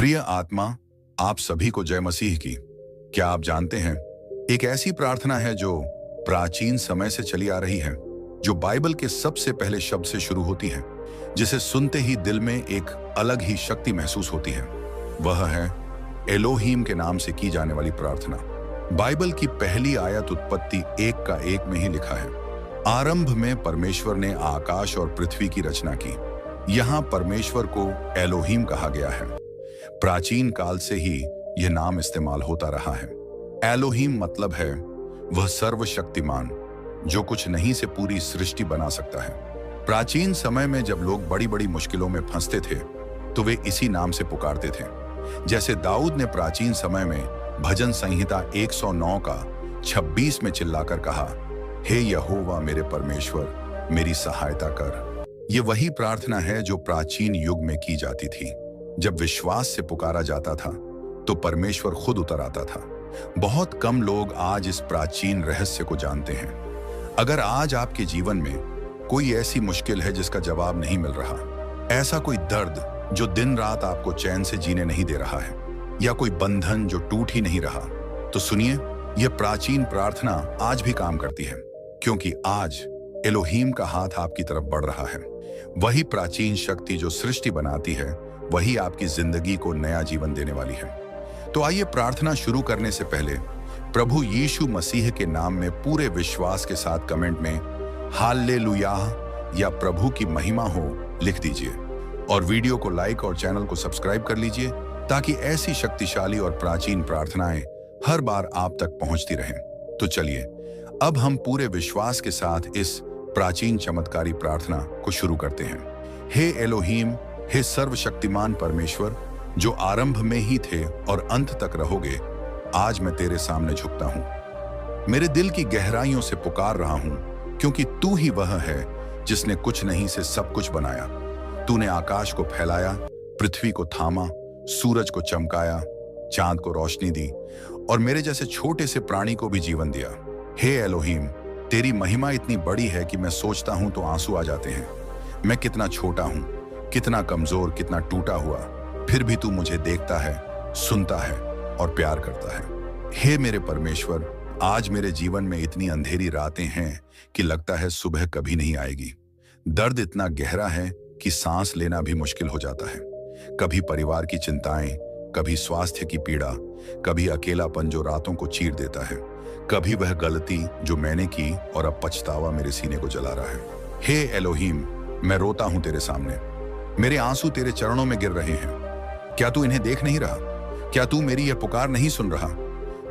प्रिय आत्मा, आप सभी को जय मसीह की। क्या आप जानते हैं, एक ऐसी प्रार्थना है जो प्राचीन समय से चली आ रही है, जो बाइबल के सबसे पहले शब्द से शुरू होती है, जिसे सुनते ही दिल में एक अलग ही शक्ति महसूस होती है। वह है एलोहीम के नाम से की जाने वाली प्रार्थना। बाइबल की पहली आयत उत्पत्ति 1 का 1 में ही लिखा है, आरंभ में परमेश्वर ने आकाश और पृथ्वी की रचना की। यहाँ परमेश्वर को एलोहीम कहा गया है। प्राचीन काल से ही यह नाम इस्तेमाल होता रहा है। एलोहीम मतलब है वह सर्वशक्तिमान, जो कुछ नहीं से पूरी सृष्टि बना सकता है। प्राचीन समय में जब लोग बड़ी बड़ी मुश्किलों में फंसते थे, तो वे इसी नाम से पुकारते थे। जैसे दाऊद ने प्राचीन समय में भजन संहिता 109 का 26 में चिल्लाकर कहा, हे यहोवा मेरे परमेश्वर, मेरी सहायता कर। ये वही प्रार्थना है जो प्राचीन युग में की जाती थी। जब विश्वास से पुकारा जाता था, तो परमेश्वर खुद उतर आता था। बहुत कम लोग आज इस प्राचीन रहस्य को जानते हैं। अगर आज आपके जीवन में कोई ऐसी मुश्किल है जिसका जवाब नहीं मिल रहा, ऐसा कोई दर्द जो दिन रात आपको चैन से जीने नहीं दे रहा है, या कोई बंधन जो टूट ही नहीं रहा, तो सुनिए, यह प्राचीन प्रार्थना आज भी काम करती है, क्योंकि आज एलोहीम का हाथ आपकी तरफ बढ़ रहा है। वही प्राचीन शक्ति जो सृष्टि बनाती है, वही आपकी जिंदगी को नया जीवन देने वाली है। तो आइए प्रार्थना शुरू करने से पहले प्रभु यीशु मसीह के नाम में पूरे विश्वास के साथ कमेंट में हालेलुया या प्रभु की महिमा हो लिख दीजिए, और वीडियो को लाइक और चैनल को सब्सक्राइब कर लीजिए, ताकि ऐसी शक्तिशाली और प्राचीन प्रार्थनाएं हर बार आप तक पहुंचती रहें। तो चलिए अब हम पूरे विश्वास के साथ इस प्राचीन चमत्कारी प्रार्थना को शुरू करते हैं। हे एलोहीम, हे सर्वशक्तिमान परमेश्वर, जो आरंभ में ही थे और अंत तक रहोगे, आज मैं तेरे सामने झुकता हूं। मेरे दिल की गहराइयों से पुकार रहा हूं, क्योंकि तू ही वह है जिसने कुछ नहीं से सब कुछ बनाया। तूने आकाश को फैलाया, पृथ्वी को थामा, सूरज को चमकाया, चांद को रोशनी दी, और मेरे जैसे छोटे से प्राणी को भी जीवन दिया। हे एलोहीम, तेरी महिमा इतनी बड़ी है कि मैं सोचता हूं तो आंसू आ जाते हैं। मैं कितना छोटा हूं, कितना कमजोर, कितना टूटा हुआ, फिर भी तू मुझे देखता है, सुनता है और प्यार करता है। हे मेरे परमेश्वर, आज मेरे जीवन में इतनी अंधेरी रातें हैं कि लगता है सुबह कभी नहीं आएगी। दर्द इतना गहरा है कि सांस लेना भी मुश्किल हो जाता है। कभी परिवार की चिंताएं, कभी स्वास्थ्य की पीड़ा, कभी अकेलापन जो रातों को चीर देता है, कभी वह गलती जो मैंने की और अब पछतावा मेरे सीने को जला रहा है। हे एलोहीम, मैं रोता हूं तेरे सामने। मेरे आंसू तेरे चरणों में गिर रहे हैं। क्या तू इन्हें देख नहीं रहा? क्या तू मेरी यह पुकार नहीं सुन रहा?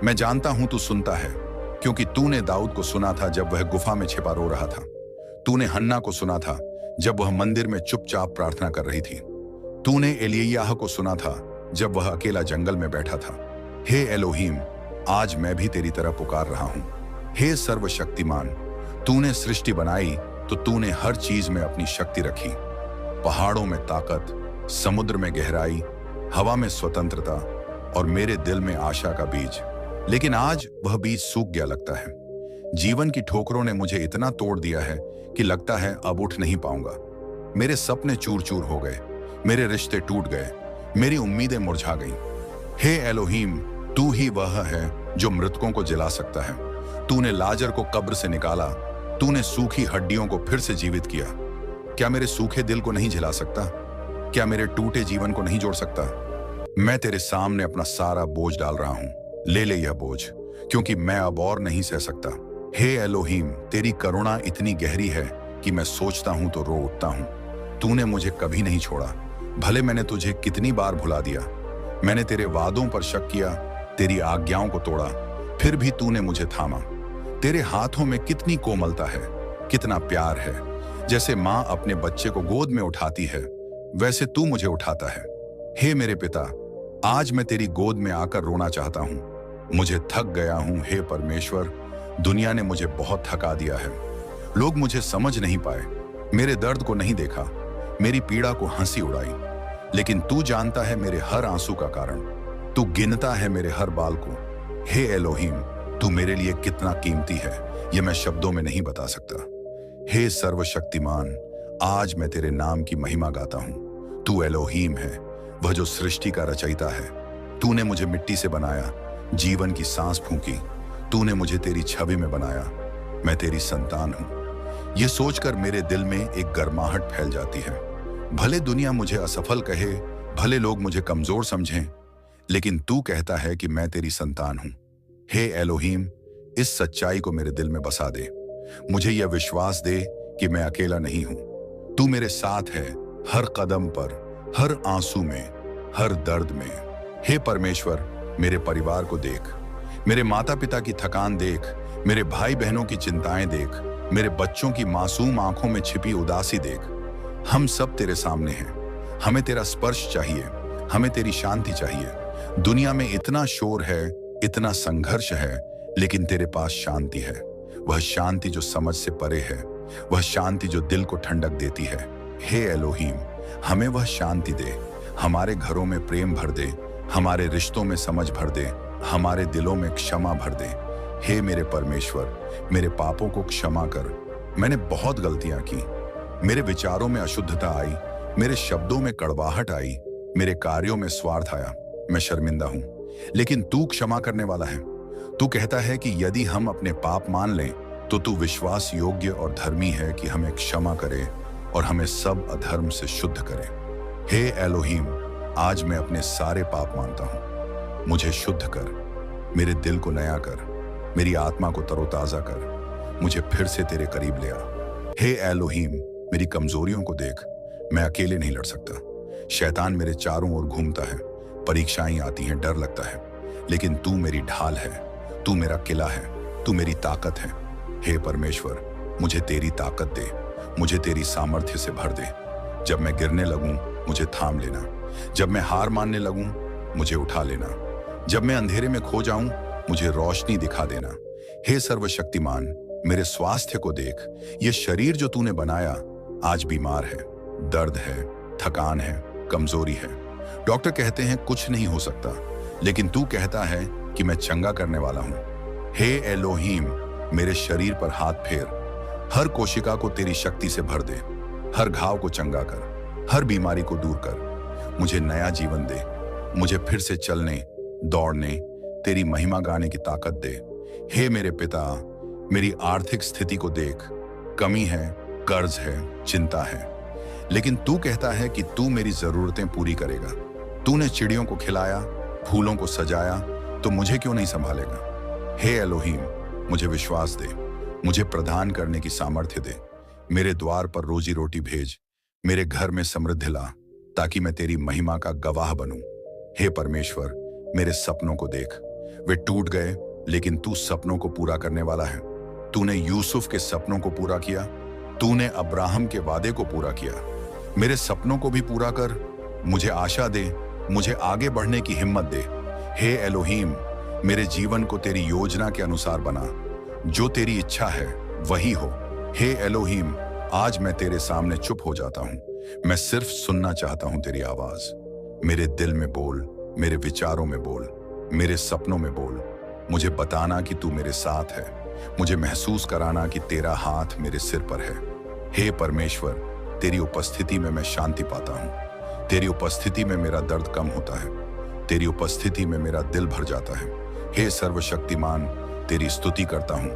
मैं जानता हूं तू सुनता है, क्योंकि तूने दाऊद को सुना था जब वह गुफा में छिपा रो रहा था। तूने हन्ना को सुना था जब वह मंदिर में चुपचाप प्रार्थना कर रही थी। तूने एलिय्याह को सुना था जब वह अकेला जंगल में बैठा था। हे एलोहीम, आज मैं भी तेरी तरह पुकार रहा हूं। हे सर्वशक्तिमान, तूने सृष्टि बनाई तो तूने हर चीज में अपनी शक्ति रखी। पहाड़ों में ताकत, समुद्र में गहराई, हवा में स्वतंत्रता और मेरे दिल में आशा का बीज। लेकिन आज वह बीज सूख गया लगता है। जीवन की ठोकरों ने मुझे इतना तोड़ दिया है कि लगता है अब उठ नहीं पाऊंगा। मेरे सपने चूर चूर हो गए, मेरे रिश्ते टूट गए, मेरी उम्मीदें मुरझा गईं। हे एलोहीम, तू ही वह है जो मृतकों को जिला सकता है। तूने लाजर को कब्र से निकाला, तूने सूखी हड्डियों को फिर से जीवित किया। क्या मेरे सूखे दिल को नहीं झिला सकता? क्या मेरे टूटे जीवन को नहीं जोड़ सकता? मैं तेरे सामने अपना सारा बोझ डाल रहा हूं। ले ले यह बोझ, क्योंकि मैं अब और नहीं सह सकता। हे एलोहीम, तेरी करुणा इतनी गहरी है कि मैं सोचता हूं तो रो उठता हूं। तूने मुझे कभी नहीं छोड़ा, भले मैंने तुझे कितनी बार भुला दिया। मैंने तेरे वादों पर शक किया, तेरी आज्ञाओं को तोड़ा, फिर भी तूने मुझे थामा। तेरे हाथों में कितनी कोमलता है, कितना प्यार है। जैसे माँ अपने बच्चे को गोद में उठाती है, वैसे तू मुझे उठाता है। हे मेरे पिता, आज मैं तेरी गोद में आकर रोना चाहता हूँ। मुझे थक गया हूँ हे परमेश्वर, दुनिया ने मुझे बहुत थका दिया है। लोग मुझे समझ नहीं पाए, मेरे दर्द को नहीं देखा, मेरी पीड़ा को हंसी उड़ाई। लेकिन तू जानता है मेरे हर आंसू का कारण, तू गिनता है मेरे हर बाल को। हे एलोहीम, तू मेरे लिए कितना कीमती है, यह मैं शब्दों में नहीं बता सकता। हे सर्वशक्तिमान, आज मैं तेरे नाम की महिमा गाता हूं। तू एलोहीम है, वह जो सृष्टि का रचयिता है। तूने मुझे मिट्टी से बनाया, जीवन की सांस फूंकी। तूने मुझे तेरी छवि में बनाया, मैं तेरी संतान हूं। यह सोचकर मेरे दिल में एक गर्माहट फैल जाती है। भले दुनिया मुझे असफल कहे, भले लोग मुझे कमजोर समझें, लेकिन तू कहता है कि मैं तेरी संतान हूं। हे एलोहीम, इस सच्चाई को मेरे दिल में बसा दे। मुझे यह विश्वास दे कि मैं अकेला नहीं हूं। तू मेरे साथ है, हर कदम पर, हर आंसू में, हर दर्द में। हे परमेश्वर, मेरे परिवार को देख, मेरे माता पिता की थकान देख, मेरे भाई बहनों की चिंताएं देख, मेरे बच्चों की मासूम आंखों में छिपी उदासी देख। हम सब तेरे सामने हैं। हमें तेरा स्पर्श चाहिए, हमें तेरी शांति चाहिए। दुनिया में इतना शोर है, इतना संघर्ष है, लेकिन तेरे पास शांति है। वह शांति जो समझ से परे है, वह शांति जो दिल को ठंडक देती है। हे एलोहीम, हमें वह शांति दे। हमारे घरों में प्रेम भर दे, हमारे रिश्तों में समझ भर दे, हमारे दिलों में क्षमा भर दे। हे मेरे परमेश्वर, मेरे पापों को क्षमा कर। मैंने बहुत गलतियां की। मेरे विचारों में अशुद्धता आई, मेरे शब्दों में कड़वाहट आई, मेरे कार्यों में स्वार्थ आया। मैं शर्मिंदा हूं, लेकिन तू क्षमा करने वाला है। तू कहता है कि यदि हम अपने पाप मान लें तो तू विश्वास योग्य और धर्मी है कि हमें क्षमा करे और हमें सब अधर्म से शुद्ध करे। हे एलोहीम, आज मैं अपने सारे पाप मानता हूं। मुझे शुद्ध कर, मेरे दिल को नया कर, मेरी आत्मा को तरोताजा कर, मुझे फिर से तेरे करीब ले आ। हे एलोहीम, मेरी कमजोरियों को देख। मैं अकेले नहीं लड़ सकता। शैतान मेरे चारों ओर घूमता है, परीक्षाएं आती हैं, डर लगता है, लेकिन तू मेरी ढाल है, तू मेरा किला है, तू मेरी ताकत है। हे परमेश्वर, मुझे तेरी ताकत दे, मुझे तेरी सामर्थ्य से भर दे। जब मैं गिरने लगूं, मुझे थाम लेना। जब मैं हार मानने लगूं, मुझे उठा लेना। जब मैं अंधेरे में खो जाऊं, मुझे रोशनी दिखा देना। हे सर्वशक्तिमान, मेरे स्वास्थ्य को देख। ये शरीर जो तूने बनाया आज बीमार है, दर्द है, थकान है, कमजोरी है। डॉक्टर कहते हैं कुछ नहीं हो सकता, लेकिन तू कहता है कि मैं चंगा करने वाला हूं। हे एलोहीम, मेरे शरीर पर हाथ फेर, हर कोशिका को तेरी शक्ति से भर दे, हर घाव को चंगा कर, हर बीमारी को दूर कर। मुझे नया जीवन दे, मुझे फिर से चलने, दौड़ने, तेरी महिमा गाने की ताकत दे। हे मेरे पिता, मेरी आर्थिक स्थिति को देख। कमी है, कर्ज है, चिंता है, लेकिन तू कहता है कि तू मेरी जरूरतें पूरी करेगा। तूने चिड़ियों को खिलाया, फूलों को सजाया, तो मुझे क्यों नहीं संभालेगा। हे एलोहीम, मुझे विश्वास दे, मुझे प्रदान करने की सामर्थ्य दे। मेरे द्वार पर रोजी रोटी भेज, मेरे घर में समृद्धि ला, ताकि मैं तेरी महिमा का गवाह बनूं। हे परमेश्वर, मेरे सपनों को देख। वे टूट गए, लेकिन तू सपनों को पूरा करने वाला है। तूने यूसुफ के सपनों को पूरा किया, तूने अब्राहम के वादे को पूरा किया। मेरे सपनों को भी पूरा कर, मुझे आशा दे, मुझे आगे बढ़ने की हिम्मत दे। हे एलोहीम, मेरे जीवन को तेरी योजना के अनुसार बना। जो तेरी इच्छा है वही हो। हे एलोहीम, आज मैं तेरे सामने चुप हो जाता हूं। मैं सिर्फ सुनना चाहता हूं तेरी आवाज। मेरे दिल में बोल, मेरे विचारों में बोल, मेरे सपनों में बोल। मुझे बताना कि तू मेरे साथ है, मुझे महसूस कराना कि तेरा हाथ मेरे सिर पर है। हे परमेश्वर, तेरी उपस्थिति में मैं शांति पाता हूँ। तेरी उपस्थिति में मेरा दर्द कम होता है, तेरी उपस्थिति में मेरा दिल भर जाता है। हे सर्वशक्तिमान, तेरी स्तुति करता हूँ,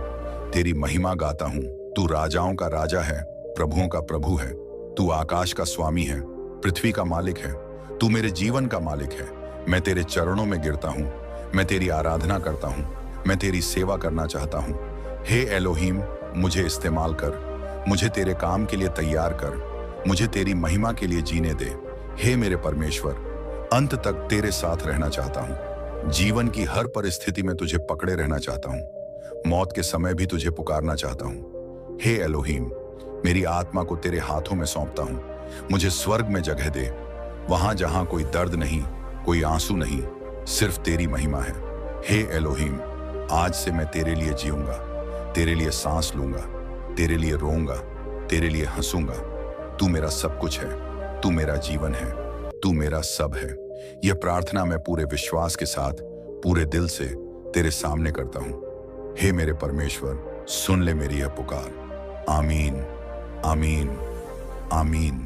तेरी महिमा गाता हूँ। तू राजाओं का राजा है, प्रभुओं का प्रभु है। तू आकाश का स्वामी है, पृथ्वी का मालिक है। तू मेरे जीवन का मालिक है। मैं तेरे चरणों में गिरता हूँ, मैं तेरी आराधना करता हूँ, मैं तेरी सेवा करना चाहता हूँ। हे एलोहीम, मुझे इस्तेमाल कर, मुझे तेरे काम के लिए तैयार कर, मुझे तेरी महिमा के लिए जीने दे। हे मेरे परमेश्वर, अंत तक तेरे साथ रहना चाहता हूँ। जीवन की हर परिस्थिति में तुझे पकड़े रहना चाहता हूँ। मौत के समय भी तुझे पुकारना चाहता हूँ। हे एलोहीम, मेरी आत्मा को तेरे हाथों में सौंपता हूँ। मुझे स्वर्ग में जगह दे, वहां जहां कोई दर्द नहीं, कोई आंसू नहीं, सिर्फ तेरी महिमा है। हे एलोहीम, आज से मैं तेरे लिए जीऊंगा, तेरे लिए सांस लूंगा, तेरे लिए रोऊंगा, तेरे लिए हंसूंगा। तू मेरा सब कुछ है, तू मेरा जीवन है, तू मेरा सब है। यह प्रार्थना मैं पूरे विश्वास के साथ, पूरे दिल से तेरे सामने करता हूं। हे मेरे परमेश्वर, सुन ले मेरी यह पुकार। आमीन, आमीन, आमीन।